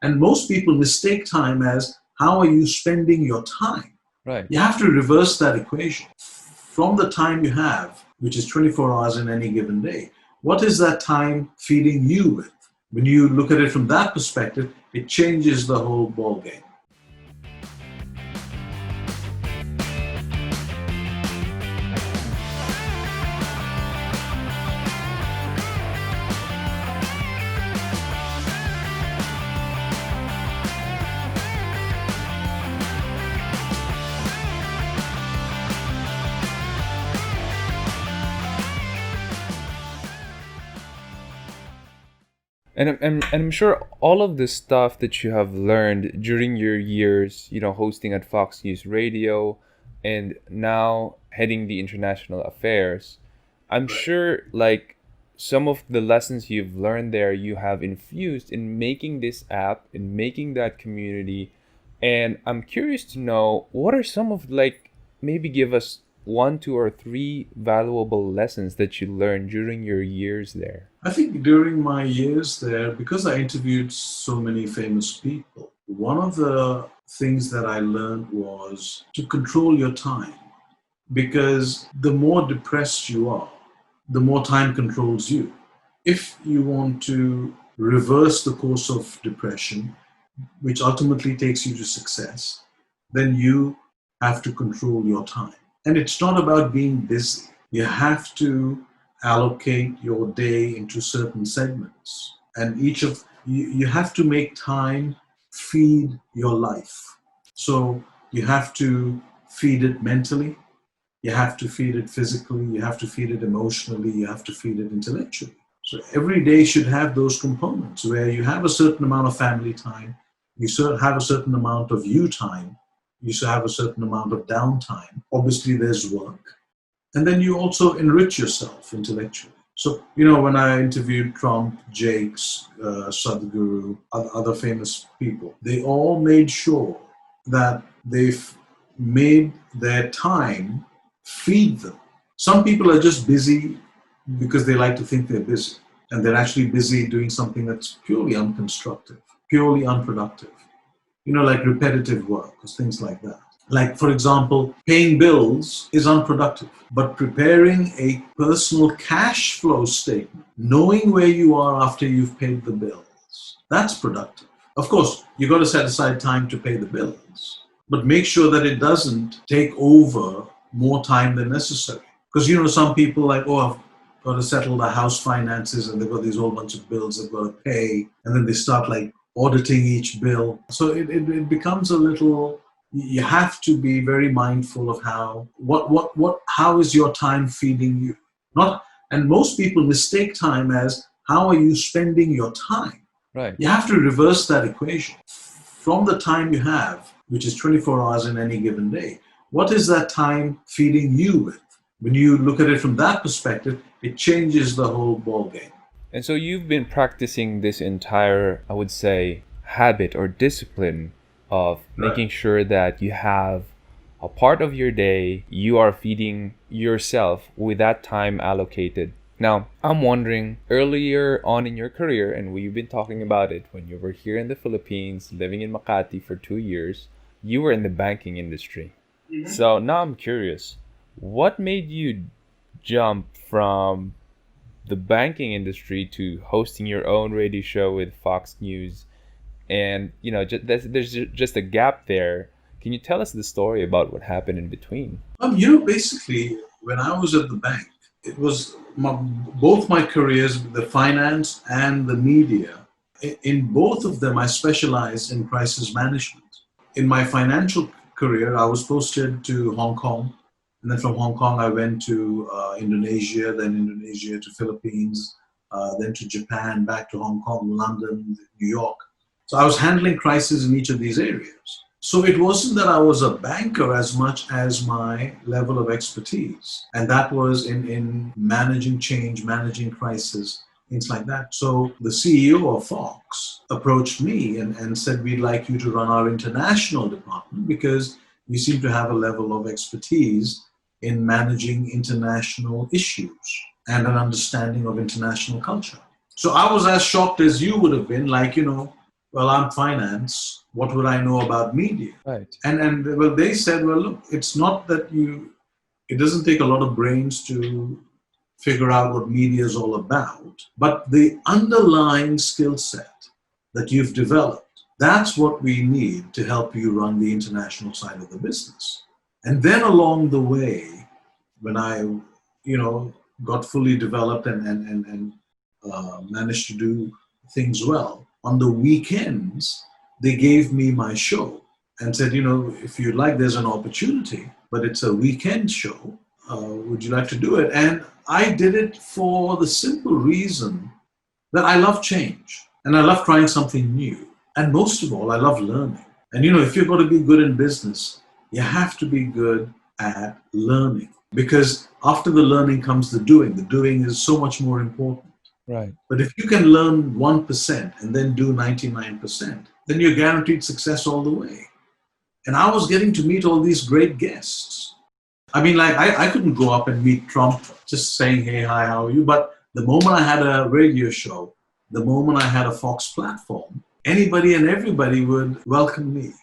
And most people mistake time as how are you spending your time? Right. You have to reverse that equation. From the time you have, which is 24 hours in any given day, what is that time feeding you with? When you look at it from that perspective, it changes the whole ball game. And I'm sure all of this stuff that you have learned during your years, hosting at Fox News Radio and now heading the international affairs, I'm sure like some of the lessons you've learned there you have infused in making this app, in making that community. And I'm curious to know what are some of like maybe give us one, two, or three valuable lessons that you learned during your years there. I think during my years there, because I interviewed so many famous people, one of the things that I learned was to control your time. Because the more depressed you are, the more time controls you. If you want to reverse the course of depression, which ultimately takes you to success, then you have to control your time. And it's not about being busy. You have to allocate your day into certain segments. And you have to make time feed your life. So you have to feed it mentally, you have to feed it physically, you have to feed it emotionally, you have to feed it intellectually. So every day should have those components where you have a certain amount of family time, you have a certain amount of you time, you should have a certain amount of downtime. Obviously, there's work. And then you also enrich yourself intellectually. So, when I interviewed Trump, Jakes, Sadhguru, other famous people, they all made sure that they've made their time feed them. Some people are just busy because they like to think they're busy, and they're actually busy doing something that's purely unconstructive, purely unproductive, like repetitive work or things like that. Like, for example, paying bills is unproductive, but preparing a personal cash flow statement, knowing where you are after you've paid the bills, that's productive. Of course, you got to set aside time to pay the bills, but make sure that it doesn't take over more time than necessary. Because, some people like, I've got to settle the house finances and they've got these whole bunch of bills they've got to pay. And then they start like auditing each bill. So it becomes a little, you have to be very mindful of how is your time feeding you? And most people mistake time as how are you spending your time? Right. You have to reverse that equation. From the time you have, which is 24 hours in any given day, what is that time feeding you with? When you look at it from that perspective, it changes the whole ball game. And so you've been practicing this entire, I would say, habit or discipline of making sure that you have a part of your day, you are feeding yourself with that time allocated. Now, I'm wondering, earlier on in your career, and we've been talking about it, when you were here in the Philippines, living in Makati for 2 years, you were in the banking industry. Mm-hmm. So now I'm curious, what made you jump from the banking industry to hosting your own radio show with Fox News? And, there's just a gap there. Can you tell us the story about what happened in between? Basically, when I was at the bank, it was both my careers, the finance and the media. In both of them, I specialized in crisis management. In my financial career, I was posted to Hong Kong. And then from Hong Kong, I went to Indonesia, then Indonesia to Philippines, then to Japan, back to Hong Kong, London, New York. So I was handling crises in each of these areas. So it wasn't that I was a banker as much as my level of expertise. And that was in managing change, managing crisis, things like that. So the CEO of Fox approached me and said, we'd like you to run our international department because you seem to have a level of expertise in managing international issues and an understanding of international culture. So I was as shocked as you would have been, like, well, I'm finance. What would I know about media? Right. And well, they said, well, look, it's not that it doesn't take a lot of brains to figure out what media is all about, but the underlying skill set that you've developed, that's what we need to help you run the international side of the business. And then along the way, when I, got fully developed and managed to do things well, on the weekends, they gave me my show and said, if you'd like, there's an opportunity, but it's a weekend show. Would you like to do it? And I did it for the simple reason that I love change and I love trying something new. And most of all, I love learning. And if you're going to be good in business, you have to be good at learning, because after the learning comes the doing. The doing is so much more important. Right. But if you can learn 1% and then do 99%, then you're guaranteed success all the way. And I was getting to meet all these great guests. I mean, like, I couldn't go up and meet Trump just saying, hey, hi, how are you? But the moment I had a radio show, the moment I had a Fox platform, anybody and everybody would welcome me.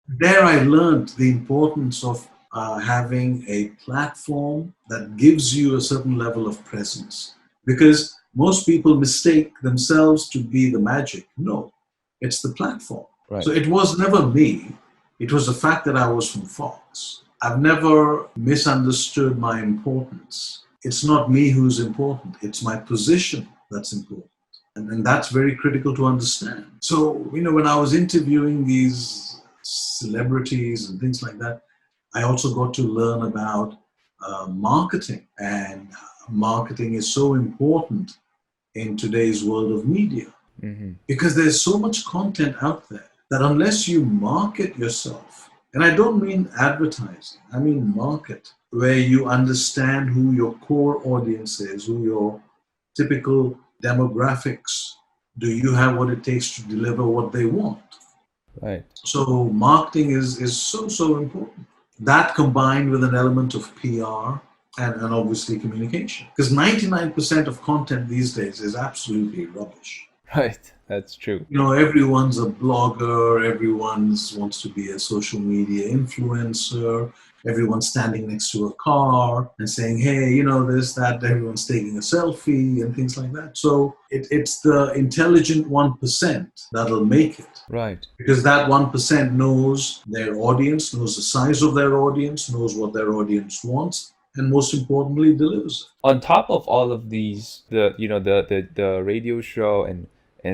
There I learned the importance of having a platform that gives you a certain level of presence. Because most people mistake themselves to be the magic. No, it's the platform. Right. So it was never me. It was the fact that I was from Fox. I've never misunderstood my importance. It's not me who's important. It's my position that's important. And that's very critical to understand. So, when I was interviewing these celebrities and things like that, I also got to learn about marketing. And marketing is so important in today's world of media, because there's so much content out there that unless you market yourself, and I don't mean advertising, I mean market, where you understand who your core audience is, who your typical demographics, do you have what it takes to deliver what they want? Right. So marketing is so important. That combined with an element of PR and obviously communication. Because 99% of content these days is absolutely rubbish. Right. That's true. Everyone's a blogger, everyone wants to be a social media influencer, everyone's standing next to a car and saying, hey, this, that, everyone's taking a selfie and things like that. So it's the intelligent 1% that'll make it. Right. Because that 1% knows their audience, knows the size of their audience, knows what their audience wants, and most importantly, delivers it. On top of all of these, the radio show and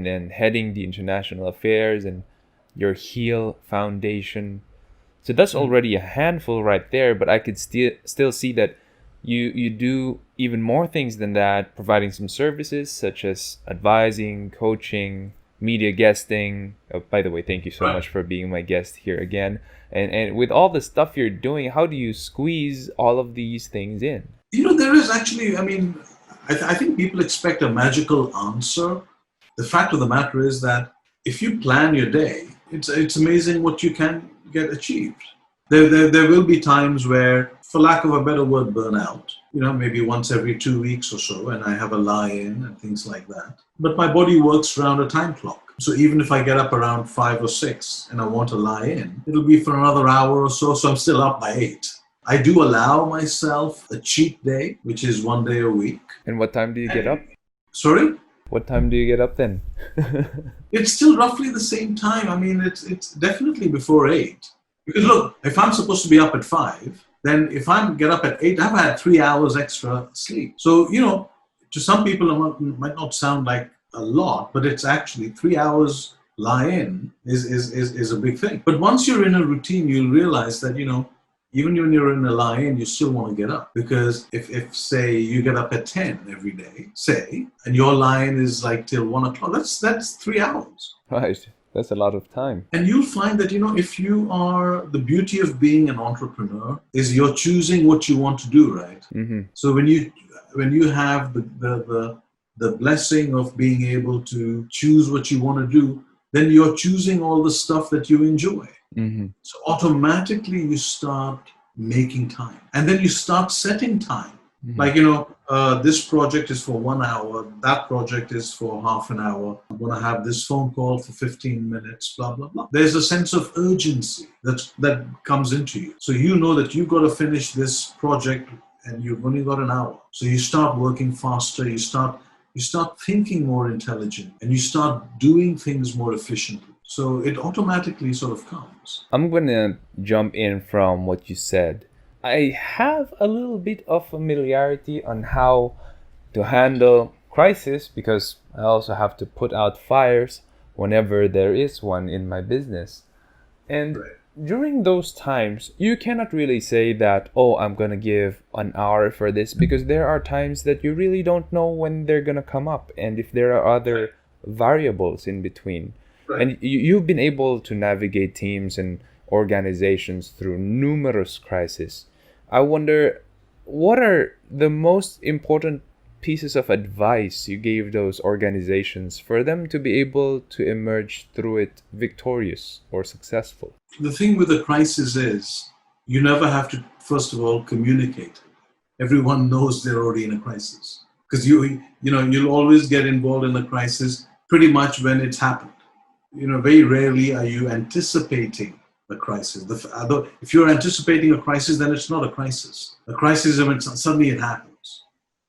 then heading the international affairs and your Heal Foundation. So that's already a handful right there, but I could still see that you do even more things than that, providing some services such as advising, coaching, media guesting. Oh, by the way, thank you so much for being my guest here again. And with all the stuff you're doing, how do you squeeze all of these things in? There is actually, I think people expect a magical answer. The fact of the matter is that if you plan your day, it's amazing what you can get achieved. There will be times where, for lack of a better word, burnout, maybe once every 2 weeks or so, and I have a lie-in and things like that. But my body works around a time clock. So even if I get up around 5 or 6 and I want to lie in, it'll be for another hour or so I'm still up by 8. I do allow myself a cheat day, which is 1 day a week. And what time do you get up? Sorry? What time do you get up then? It's still roughly the same time. It's definitely before 8. Because look, if I'm supposed to be up at 5, then if I get up at 8, I've had 3 hours extra sleep. So, to some people it might not sound like a lot, but it's actually 3 hours lie-in is a big thing. But once you're in a routine, you'll realize that, even when you're in a lie-in, you still want to get up. Because if say, you get up at 10 every day, say, and your lie-in is like till 1 o'clock, that's 3 hours. Right. That's a lot of time. And you'll find that, if you are, the beauty of being an entrepreneur is you're choosing what you want to do, right? Mm-hmm. So when you have the blessing of being able to choose what you want to do, then you're choosing all the stuff that you enjoy. Mm-hmm. So automatically you start making time, and then you start setting time. Mhm. Like, this project is for 1 hour, that project is for half an hour. I'm going to have this phone call for 15 minutes, blah, blah, blah. There's a sense of urgency that comes into you. So you know that you've got to finish this project and you've only got an hour. So you start working faster, you start thinking more intelligent, and you start doing things more efficiently. So it automatically sort of comes. I'm gonna jump in from what you said. I have a little bit of familiarity on how to handle crisis because I also have to put out fires whenever there is one in my business. And Right. during those times, you cannot really say that, oh, I'm gonna give an hour for this because there are times that you really don't know when they're gonna come up and if there are other variables in between. Right. And you've been able to navigate teams and organizations through numerous crises. I wonder, what are the most important pieces of advice you gave those organizations for them to be able to emerge through it victorious or successful? The thing with a crisis is you never have to, first of all, communicate. Everyone knows they're already in a crisis because you'll always get involved in a crisis pretty much when it's happened. Very rarely are you anticipating a crisis. If you're anticipating a crisis, then it's not a crisis. A crisis is when suddenly it happens,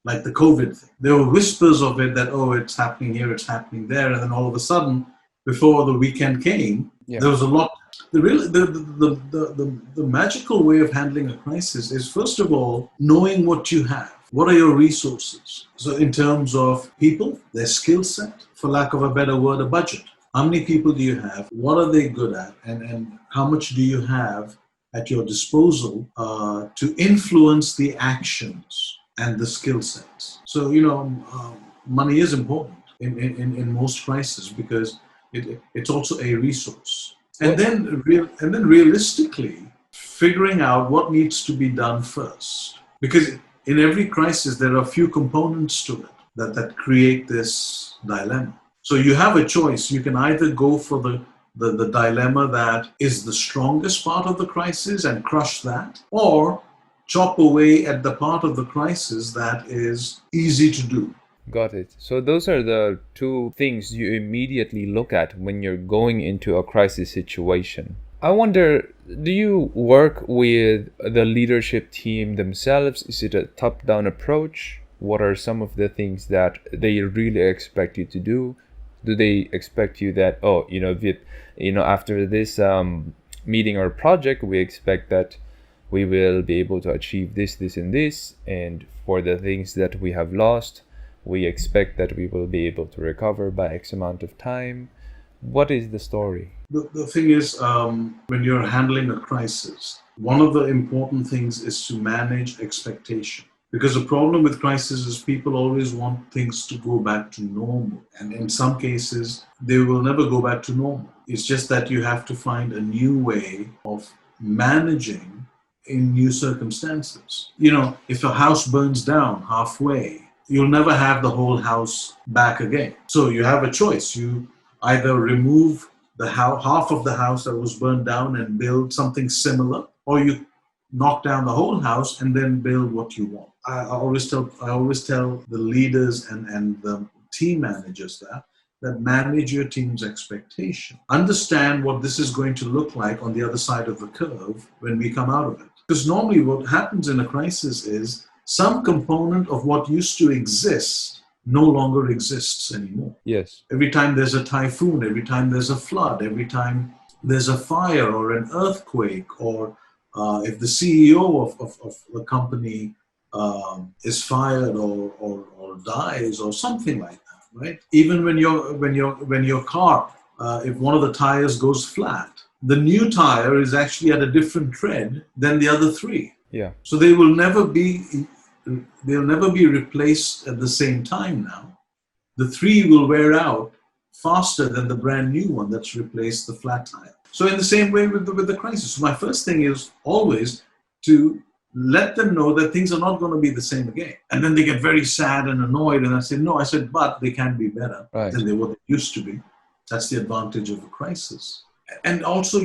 like the COVID thing. There were whispers of it that, oh, it's happening here, it's happening there, and then all of a sudden, before the weekend came, Yeah. there was a lot. The magical way of handling a crisis is, first of all, knowing what you have. What are your resources? So in terms of people, their skill set, for lack of a better word, a budget. How many people do you have? What are they good at? And how much do you have at your disposal to influence the actions and the skill sets? So, money is important in most crises because it's also a resource. And then realistically, figuring out what needs to be done first. Because in every crisis, there are a few components to it that create this dilemma. So you have a choice. You can either go for the dilemma that is the strongest part of the crisis and crush that, or chop away at the part of the crisis that is easy to do. Got it. So those are the two things you immediately look at when you're going into a crisis situation. I wonder, do you work with the leadership team themselves? Is it a top-down approach? What are some of the things that they really expect you to do? Do they expect you that, oh, Vipp, after this meeting or project, we expect that we will be able to achieve this, this, and this. And for the things that we have lost, we expect that we will be able to recover by X amount of time. What is the story? The thing is, when you're handling a crisis, one of the important things is to manage expectation. Because the problem with crisis is people always want things to go back to normal. And in some cases, they will never go back to normal. It's just that you have to find a new way of managing in new circumstances. If a house burns down halfway, you'll never have the whole house back again. So you have a choice. You either remove the half of the house that was burned down and build something similar, or you knock down the whole house and then build what you want. I always tell the leaders and the team managers that manage your team's expectation. Understand what this is going to look like on the other side of the curve when we come out of it. Because normally what happens in a crisis is some component of what used to exist no longer exists anymore. Yes. Every time there's a typhoon, every time there's a flood, every time there's a fire or an earthquake, or if the CEO of the company is fired or dies or something like that, right? Even when your car, if one of the tires goes flat, the new tire is actually at a different tread than the other three. Yeah. So they'll never be replaced at the same time now. The three will wear out faster than the brand new one that's replaced the flat tire. So in the same way with the crisis. So my first thing is always to let them know that things are not going to be the same again. And then they get very sad and annoyed. And I said, no, but they can be better than what they used to be. That's the advantage of a crisis. And also,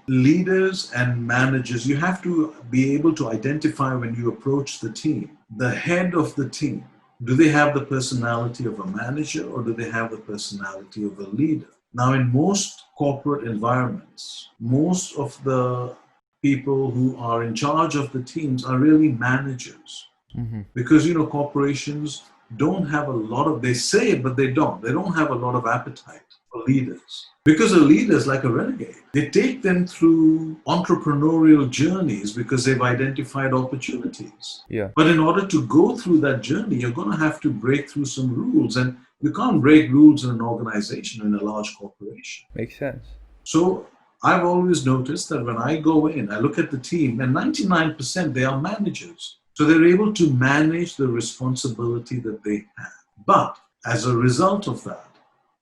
leaders and managers, you have to be able to identify when you approach the team, the head of the team. Do they have the personality of a manager or do they have the personality of a leader? Now, in most corporate environments, most of the people who are in charge of the teams are really managers, Mm-hmm. because corporations don't have a lot of, they say it but they don't have a lot of appetite for leaders, because a leader is like a renegade. They take them through entrepreneurial journeys because they've identified opportunities, Yeah, but in order to go through that journey you're going to have to break through some rules, and you can't break rules in an organization, in a large corporation. makes sense. So I've always noticed that when I go in, I look at the team, and 99% they are managers. So they're able to manage the responsibility that they have. But as a result of that,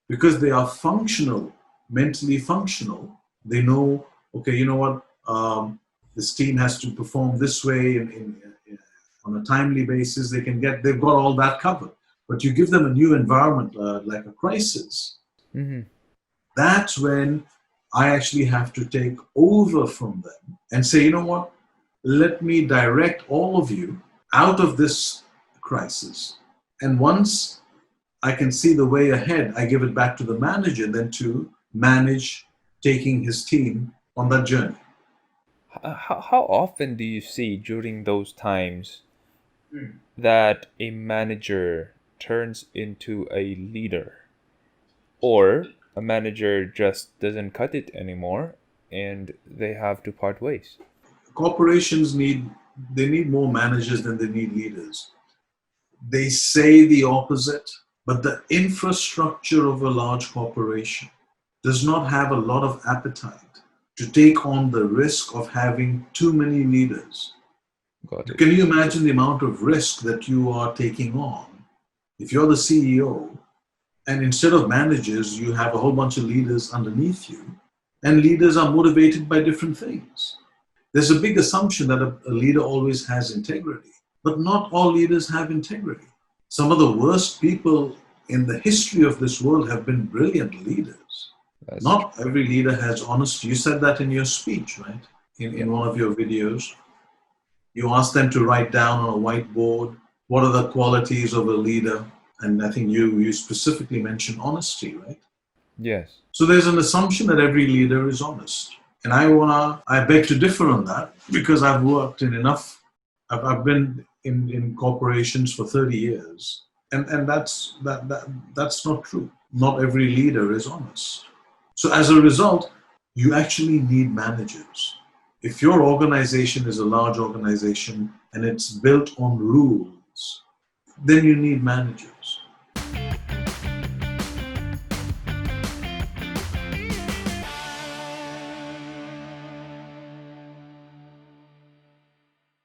because they are functional, mentally functional, they know, okay, you know what, this team has to perform this way on a timely basis. They've got all that covered. But you give them a new environment, like a crisis, Mm-hmm. that's when I actually have to take over from them and say, you know what, let me direct all of you out of this crisis. And once I can see the way ahead, I give it back to the manager then to manage taking his team on that journey. How often do you see during those times that a manager turns into a leader, or a manager just doesn't cut it anymore and they have to part ways? Corporations need more managers than they need leaders. They say the opposite, but the infrastructure of a large corporation does not have a lot of appetite to take on the risk of having too many leaders. Got it. Can you imagine the amount of risk that you are taking on if you're the CEO, and instead of managers, you have a whole bunch of leaders underneath you, and leaders are motivated by different things? There's a big assumption that a leader always has integrity, but not all leaders have integrity. Some of the worst people in the history of this world have been brilliant leaders. That's Not every leader has honesty. You said that in your speech, right? In one of your videos. You asked them to write down on a whiteboard what are the qualities of a leader. And I think you specifically mentioned honesty, right? yes. So there's an assumption that every leader is honest. And I beg to differ on that, because I've worked in enough, I've been in corporations for 30 years. And that's not true. Not every leader is honest. So as a result, you actually need managers. If your organization is a large organization and it's built on rules, then you need managers.